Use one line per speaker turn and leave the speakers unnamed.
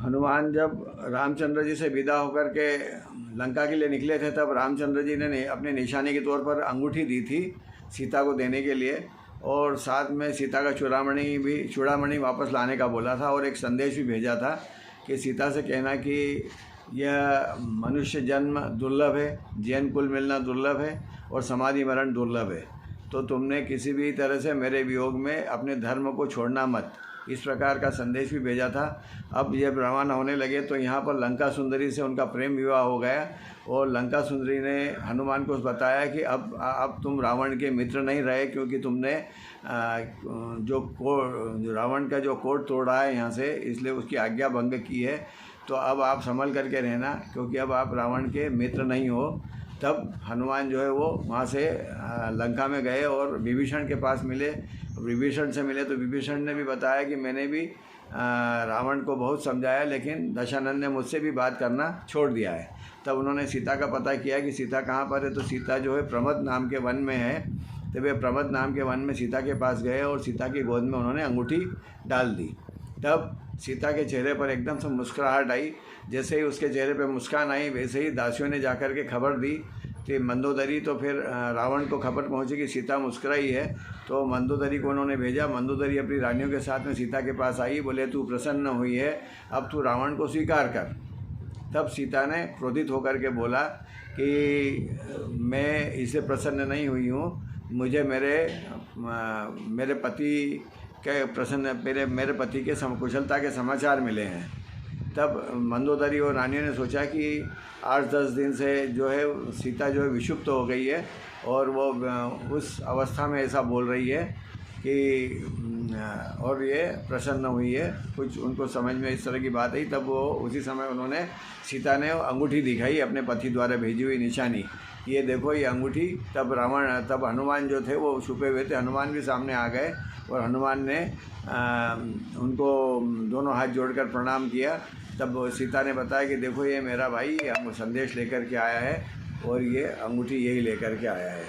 हनुमान जब रामचंद्र जी से विदा होकर के लंका के लिए निकले थे, तब रामचंद्र जी ने अपने निशानी के तौर पर अंगूठी दी थी सीता को देने के लिए, और साथ में सीता का चूड़ामणि वापस लाने का बोला था, और एक संदेश भी भेजा था कि सीता से कहना कि यह मनुष्य जन्म दुर्लभ है, जैन कुल मिलना दुर्लभ है, और समाधि मरण दुर्लभ है, तो तुमने किसी भी तरह से मेरे वियोग में अपने धर्म को छोड़ना मत, इस प्रकार का संदेश भी भेजा था। अब जब रवाना होने लगे तो यहाँ पर लंका सुंदरी से उनका प्रेम विवाह हो गया, और लंका सुंदरी ने हनुमान को बताया कि अब तुम रावण के मित्र नहीं रहे, क्योंकि तुमने जो रावण का जो कोर्ट तोड़ा है यहाँ से, इसलिए उसकी आज्ञा भंग की है, तो अब आप संभल करके रहना, क्योंकि अब आप रावण के मित्र नहीं हो। तब हनुमान जो है वो वहाँ से लंका में गए और विभीषण के पास मिले। विभीषण से मिले तो विभीषण ने भी बताया कि मैंने भी रावण को बहुत समझाया, लेकिन दशानन ने मुझसे भी बात करना छोड़ दिया है। तब उन्होंने सीता का पता किया कि सीता कहाँ पर है, तो सीता जो है प्रमद नाम के वन में है। तब वे प्रमद नाम के वन में सीता के पास गए और सीता की गोद में उन्होंने अंगूठी डाल दी। तब सीता के चेहरे पर एकदम से मुस्कुराहट आई। जैसे ही उसके चेहरे पर मुस्कान आई, वैसे ही दासियों ने जाकर के खबर दी कि मंदोदरी, तो फिर रावण को खबर पहुंची कि सीता मुस्कुराई है, तो मंदोदरी को उन्होंने भेजा। मंदोदरी अपनी रानियों के साथ में सीता के पास आई, बोले तू प्रसन्न हुई है, अब तू रावण को स्वीकार कर। तब सीता ने क्रोधित होकर के बोला कि मैं इससे प्रसन्न नहीं हुई हूँ, मुझे मेरे पति के मेरे पति के कुशलता के समाचार मिले हैं। तब मंदोदरी और रानियों ने सोचा कि 8-10 दिन से जो है सीता जो है विक्षुब्ध हो गई है, और वो उस अवस्था में ऐसा बोल रही है कि और ये प्रसन्न हुई है, कुछ उनको समझ में इस तरह की बात आई। तब वो उसी समय उन्होंने सीता ने अंगूठी दिखाई, अपने पति द्वारा भेजी हुई निशानी, ये देखो ये अंगूठी। तब हनुमान जो थे वो छुपे हुए थे, हनुमान भी सामने आ गए, और हनुमान ने उनको दोनों हाथ जोड़कर प्रणाम किया। तब सीता ने बताया कि देखो ये मेरा भाई संदेश लेकर के आया है, और ये अंगूठी यही लेकर के आया है।